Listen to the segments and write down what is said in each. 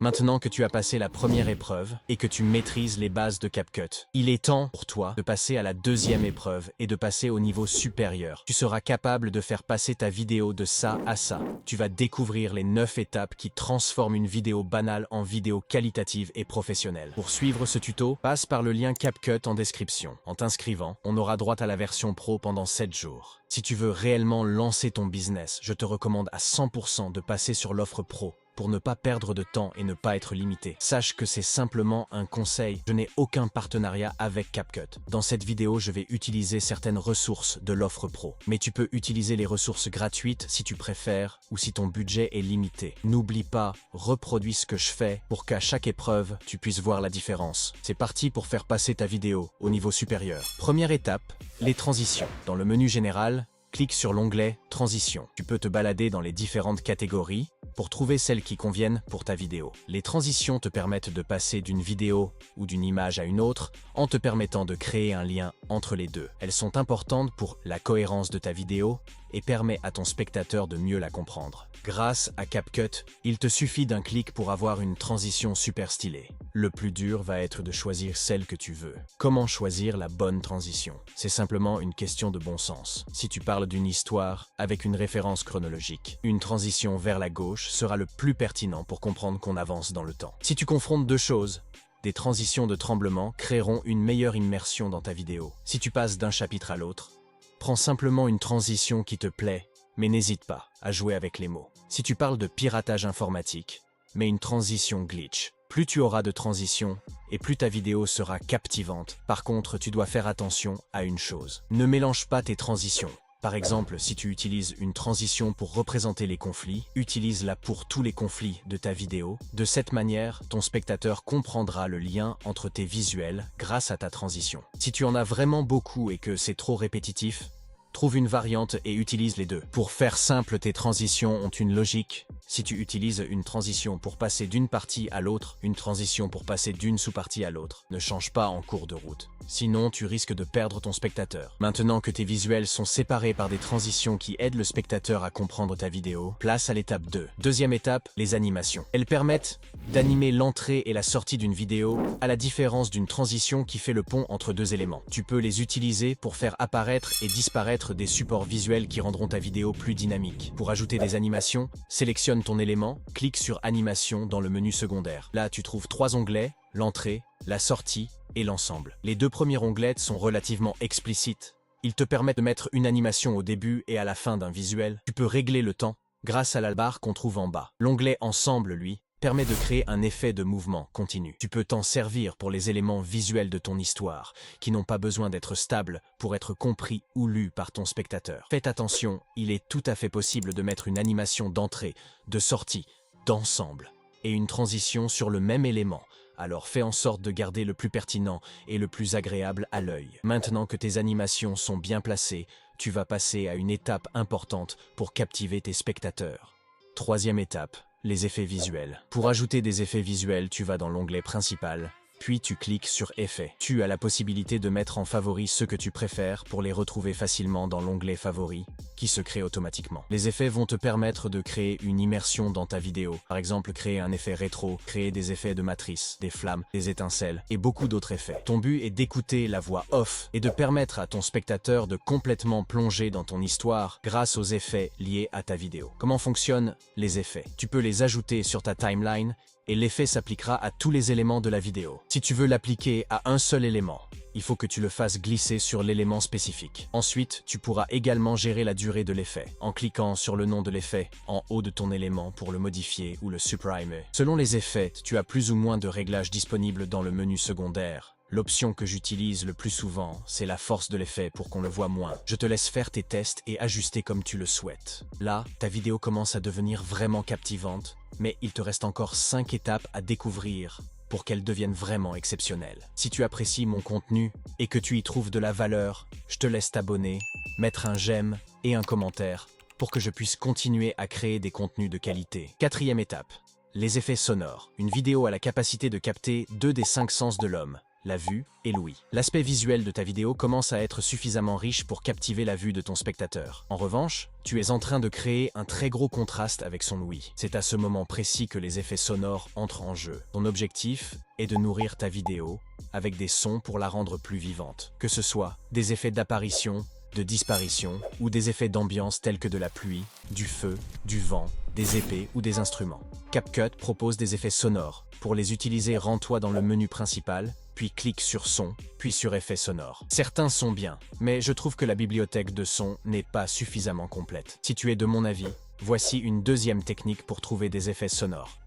Maintenant que tu as passé la première épreuve et que tu maîtrises les bases de CapCut, il est temps pour toi de passer à la deuxième épreuve et de passer au niveau supérieur. Tu seras capable de faire passer ta vidéo de ça à ça. Tu vas découvrir les 9 étapes qui transforment une vidéo banale en vidéo qualitative et professionnelle. Pour suivre ce tuto, passe par le lien CapCut en description. En t'inscrivant, on aura droit à la version pro pendant 7 jours. Si tu veux réellement lancer ton business, je te recommande à 100% de passer sur l'offre pro pour ne pas perdre de temps et ne pas être limité. Sache que c'est simplement un conseil, je n'ai aucun partenariat avec CapCut. Dans cette vidéo, je vais utiliser certaines ressources de l'offre pro. Mais tu peux utiliser les ressources gratuites si tu préfères ou si ton budget est limité. N'oublie pas, reproduis ce que je fais pour qu'à chaque épreuve, tu puisses voir la différence. C'est parti pour faire passer ta vidéo au niveau supérieur. Première étape, les transitions. Dans le menu général, clique sur l'onglet « Transitions ». Tu peux te balader dans les différentes catégories pour trouver celles qui conviennent pour ta vidéo. Les transitions te permettent de passer d'une vidéo ou d'une image à une autre en te permettant de créer un lien entre les deux. Elles sont importantes pour la cohérence de ta vidéo et permet à ton spectateur de mieux la comprendre. Grâce à CapCut, il te suffit d'un clic pour avoir une transition super stylée. Le plus dur va être de choisir celle que tu veux. Comment choisir la bonne transition? C'est simplement une question de bon sens. Si tu parles d'une histoire avec une référence chronologique, une transition vers la gauche sera le plus pertinent pour comprendre qu'on avance dans le temps. Si tu confrontes deux choses, des transitions de tremblement créeront une meilleure immersion dans ta vidéo. Si tu passes d'un chapitre à l'autre, prends simplement une transition qui te plaît, mais n'hésite pas à jouer avec les mots. Si tu parles de piratage informatique, mets une transition glitch. Plus tu auras de transitions, et plus ta vidéo sera captivante. Par contre, tu dois faire attention à une chose. Ne mélange pas tes transitions. Par exemple, si tu utilises une transition pour représenter les conflits, utilise-la pour tous les conflits de ta vidéo. De cette manière, ton spectateur comprendra le lien entre tes visuels grâce à ta transition. Si tu en as vraiment beaucoup et que c'est trop répétitif, trouve une variante et utilise les deux. Pour faire simple, tes transitions ont une logique. Si tu utilises une transition pour passer d'une partie à l'autre, une transition pour passer d'une sous-partie à l'autre, ne change pas en cours de route. Sinon, tu risques de perdre ton spectateur. Maintenant que tes visuels sont séparés par des transitions qui aident le spectateur à comprendre ta vidéo, place à l'étape 2. Deuxième étape, les animations. Elles permettent d'animer l'entrée et la sortie d'une vidéo, à la différence d'une transition qui fait le pont entre deux éléments. Tu peux les utiliser pour faire apparaître et disparaître des supports visuels qui rendront ta vidéo plus dynamique. Pour ajouter des animations, sélectionne ton élément, clique sur Animation dans le menu secondaire. Là, tu trouves 3 onglets, l'entrée, la sortie et l'ensemble. Les 2 premiers onglets sont relativement explicites. Ils te permettent de mettre une animation au début et à la fin d'un visuel. Tu peux régler le temps grâce à la barre qu'on trouve en bas. L'onglet Ensemble, lui, permet de créer un effet de mouvement continu. Tu peux t'en servir pour les éléments visuels de ton histoire, qui n'ont pas besoin d'être stables pour être compris ou lus par ton spectateur. Faites attention, il est tout à fait possible de mettre une animation d'entrée, de sortie, d'ensemble, et une transition sur le même élément. Alors fais en sorte de garder le plus pertinent et le plus agréable à l'œil. Maintenant que tes animations sont bien placées, tu vas passer à une étape importante pour captiver tes spectateurs. Troisième étape, les effets visuels. Pour ajouter des effets visuels, tu vas dans l'onglet principal, puis tu cliques sur Effets. Tu as la possibilité de mettre en favori ceux que tu préfères pour les retrouver facilement dans l'onglet Favoris, qui se crée automatiquement. Les effets vont te permettre de créer une immersion dans ta vidéo. Par exemple, créer un effet rétro, créer des effets de matrice, des flammes, des étincelles et beaucoup d'autres effets. Ton but est d'écouter la voix off et de permettre à ton spectateur de complètement plonger dans ton histoire grâce aux effets liés à ta vidéo. Comment fonctionnent les effets? Tu peux les ajouter sur ta timeline et l'effet s'appliquera à tous les éléments de la vidéo. Si tu veux l'appliquer à un seul élément, il faut que tu le fasses glisser sur l'élément spécifique. Ensuite, tu pourras également gérer la durée de l'effet, en cliquant sur le nom de l'effet en haut de ton élément pour le modifier ou le supprimer. Selon les effets, tu as plus ou moins de réglages disponibles dans le menu secondaire. L'option que j'utilise le plus souvent, c'est la force de l'effet pour qu'on le voit moins. Je te laisse faire tes tests et ajuster comme tu le souhaites. Là, ta vidéo commence à devenir vraiment captivante, mais il te reste encore 5 étapes à découvrir pour qu'elle devienne vraiment exceptionnelle. Si tu apprécies mon contenu et que tu y trouves de la valeur, je te laisse t'abonner, mettre un j'aime et un commentaire pour que je puisse continuer à créer des contenus de qualité. Quatrième étape, les effets sonores. Une vidéo a la capacité de capter 2 des 5 sens de l'homme. la vue et l'ouïe. L'aspect visuel de ta vidéo commence à être suffisamment riche pour captiver la vue de ton spectateur. En revanche, tu es en train de créer un très gros contraste avec son ouïe. C'est à ce moment précis que les effets sonores entrent en jeu. Ton objectif est de nourrir ta vidéo avec des sons pour la rendre plus vivante. Que ce soit des effets d'apparition, de disparition ou des effets d'ambiance tels que de la pluie, du feu, du vent, des épées ou des instruments. CapCut propose des effets sonores. Pour les utiliser, rends-toi dans le menu principal, puis clique sur Son, puis sur Effets sonores. Certains sont bien, mais je trouve que la bibliothèque de sons n'est pas suffisamment complète. Si tu es de mon avis, voici une deuxième technique pour trouver des effets sonores.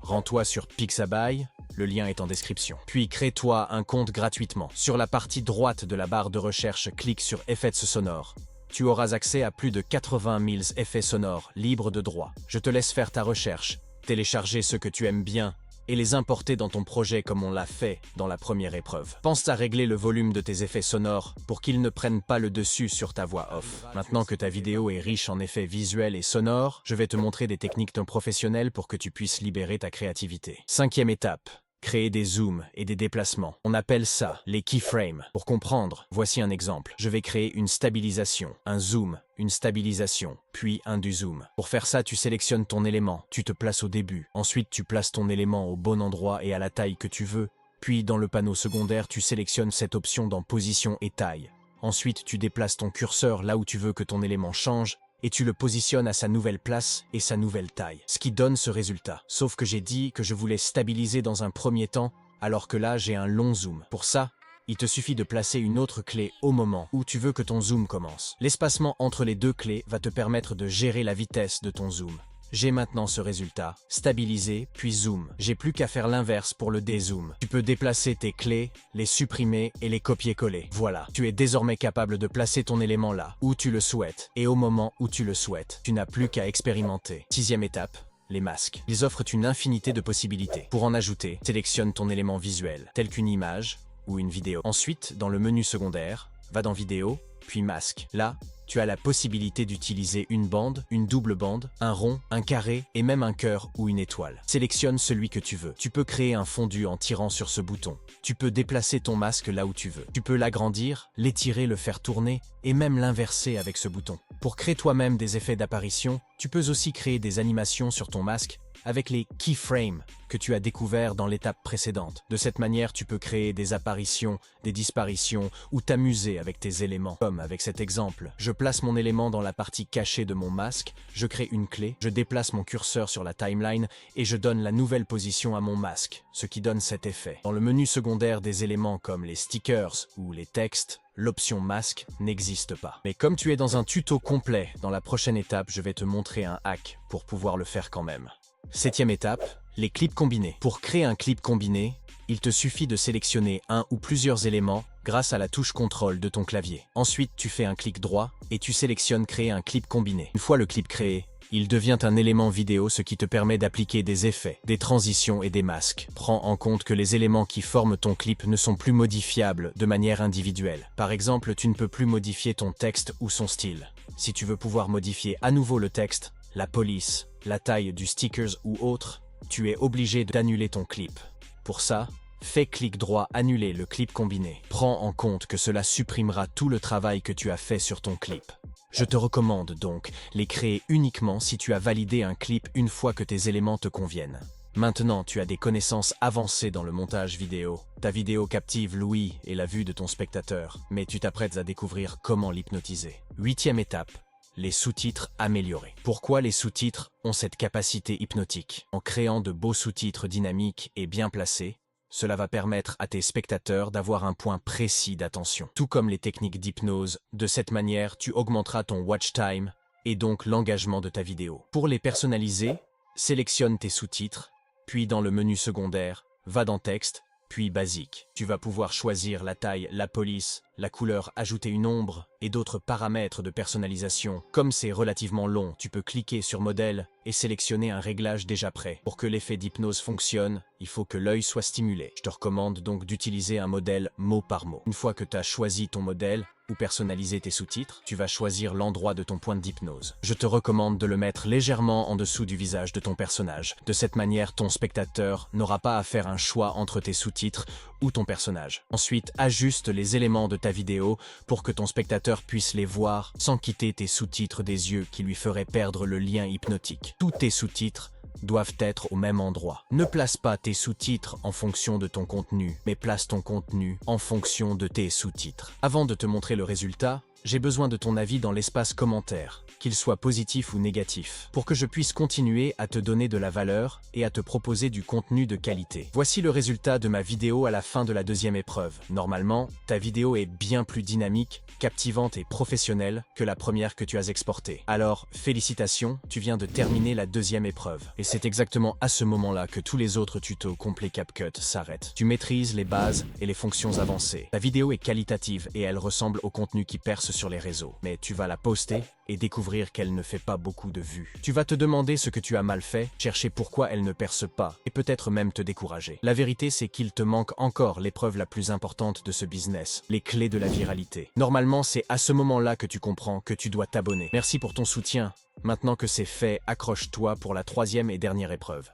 Rends-toi sur Pixabay, le lien est en description. Puis crée-toi un compte gratuitement. Sur la partie droite de la barre de recherche, clique sur Effets sonores. Tu auras accès à plus de 80 000 effets sonores libres de droit. Je te laisse faire ta recherche, télécharger ceux que tu aimes bien et les importer dans ton projet comme on l'a fait dans la première épreuve. Pense à régler le volume de tes effets sonores pour qu'ils ne prennent pas le dessus sur ta voix off. Maintenant que ta vidéo est riche en effets visuels et sonores, je vais te montrer des techniques d'un professionnel pour que tu puisses libérer ta créativité. Cinquième étape. Créer des zooms et des déplacements. On appelle ça les keyframes. Pour comprendre, voici un exemple. Je vais créer une stabilisation, un zoom, une stabilisation, puis un du zoom. Pour faire ça, tu sélectionnes ton élément, tu te places au début. Ensuite, tu places ton élément au bon endroit et à la taille que tu veux. Puis, dans le panneau secondaire, tu sélectionnes cette option dans position et taille. Ensuite, tu déplaces ton curseur là où tu veux que ton élément change et tu le positionnes à sa nouvelle place et sa nouvelle taille, ce qui donne ce résultat. Sauf que j'ai dit que je voulais stabiliser dans un premier temps, alors que là j'ai un long zoom. Pour ça, il te suffit de placer une autre clé au moment où tu veux que ton zoom commence. L'espacement entre les deux clés va te permettre de gérer la vitesse de ton zoom. J'ai maintenant ce résultat, stabiliser puis zoom. J'ai plus qu'à faire l'inverse pour le dézoom. Tu peux déplacer tes clés, les supprimer et les copier-coller. Voilà, tu es désormais capable de placer ton élément là, où tu le souhaites, et au moment où tu le souhaites. Tu n'as plus qu'à expérimenter. Sixième étape. Les masques. Ils offrent une infinité de possibilités. Pour en ajouter, sélectionne ton élément visuel, tel qu'une image ou une vidéo. Ensuite, dans le menu secondaire, va dans Vidéo, puis Masque. Là, tu as la possibilité d'utiliser une bande, une double bande, un rond, un carré et même un cœur ou une étoile. Sélectionne celui que tu veux. Tu peux créer un fondu en tirant sur ce bouton. Tu peux déplacer ton masque là où tu veux. Tu peux l'agrandir, l'étirer, le faire tourner et même l'inverser avec ce bouton. Pour créer toi-même des effets d'apparition, tu peux aussi créer des animations sur ton masque avec les keyframes que tu as découverts dans l'étape précédente. De cette manière, tu peux créer des apparitions, des disparitions ou t'amuser avec tes éléments. Comme avec cet exemple, je place mon élément dans la partie cachée de mon masque, je crée une clé, je déplace mon curseur sur la timeline et je donne la nouvelle position à mon masque, ce qui donne cet effet. Dans le menu secondaire des éléments comme les stickers ou les textes, l'option masque n'existe pas. Mais comme tu es dans un tuto complet, dans la prochaine étape, je vais te montrer un hack pour pouvoir le faire quand même. Septième étape, les clips combinés. Pour créer un clip combiné, il te suffit de sélectionner un ou plusieurs éléments grâce à la touche contrôle de ton clavier. Ensuite, tu fais un clic droit et tu sélectionnes créer un clip combiné. Une fois le clip créé, il devient un élément vidéo, ce qui te permet d'appliquer des effets, des transitions et des masques. Prends en compte que les éléments qui forment ton clip ne sont plus modifiables de manière individuelle. Par exemple, tu ne peux plus modifier ton texte ou son style. Si tu veux pouvoir modifier à nouveau le texte, la police, la taille du stickers ou autre, tu es obligé d'annuler ton clip. Pour ça, fais clic droit annuler le clip combiné. Prends en compte que cela supprimera tout le travail que tu as fait sur ton clip. Je te recommande donc les créer uniquement si tu as validé un clip une fois que tes éléments te conviennent. Maintenant, tu as des connaissances avancées dans le montage vidéo. Ta vidéo captive l'ouïe et la vue de ton spectateur, mais tu t'apprêtes à découvrir comment l'hypnotiser. Huitième étape. Les sous-titres améliorés. Pourquoi les sous-titres ont cette capacité hypnotique? En créant de beaux sous-titres dynamiques et bien placés, cela va permettre à tes spectateurs d'avoir un point précis d'attention. Tout comme les techniques d'hypnose, de cette manière, tu augmenteras ton watch time et donc l'engagement de ta vidéo. Pour les personnaliser, sélectionne tes sous-titres, puis dans le menu secondaire, va dans Texte, puis Basique. Tu vas pouvoir choisir la taille, la police, la couleur, ajouter une ombre et d'autres paramètres de personnalisation. Comme c'est relativement long, tu peux cliquer sur Modèle et sélectionner un réglage déjà prêt. Pour que l'effet d'hypnose fonctionne, il faut que l'œil soit stimulé. Je te recommande donc d'utiliser un modèle mot par mot. Une fois que tu as choisi ton modèle, ou personnaliser tes sous-titres, tu vas choisir l'endroit de ton point d'hypnose. Je te recommande de le mettre légèrement en dessous du visage de ton personnage. De cette manière, ton spectateur n'aura pas à faire un choix entre tes sous-titres ou ton personnage. Ensuite, ajuste les éléments de ta vidéo pour que ton spectateur puisse les voir sans quitter tes sous-titres des yeux qui lui feraient perdre le lien hypnotique. Tous tes sous-titres doivent être au même endroit. Ne place pas tes sous-titres en fonction de ton contenu, mais place ton contenu en fonction de tes sous-titres. Avant de te montrer le résultat, j'ai besoin de ton avis dans l'espace commentaire, qu'il soit positif ou négatif, pour que je puisse continuer à te donner de la valeur et à te proposer du contenu de qualité. Voici le résultat de ma vidéo à la fin de la deuxième épreuve. Normalement, ta vidéo est bien plus dynamique, captivante et professionnelle que la première que tu as exportée. Alors, félicitations, tu viens de terminer la deuxième épreuve. Et c'est exactement à ce moment-là que tous les autres tutos complets CapCut s'arrêtent. Tu maîtrises les bases et les fonctions avancées. Ta vidéo est qualitative et elle ressemble au contenu qui perce sur les réseaux. Mais tu vas la poster et découvrir qu'elle ne fait pas beaucoup de vues. Tu vas te demander ce que tu as mal fait, chercher pourquoi elle ne perce pas, et peut-être même te décourager. La vérité, c'est qu'il te manque encore l'épreuve la plus importante de ce business, les clés de la viralité. Normalement, c'est à ce moment-là que tu comprends que tu dois t'abonner. Merci pour ton soutien. Maintenant que c'est fait, accroche-toi pour la troisième et dernière épreuve.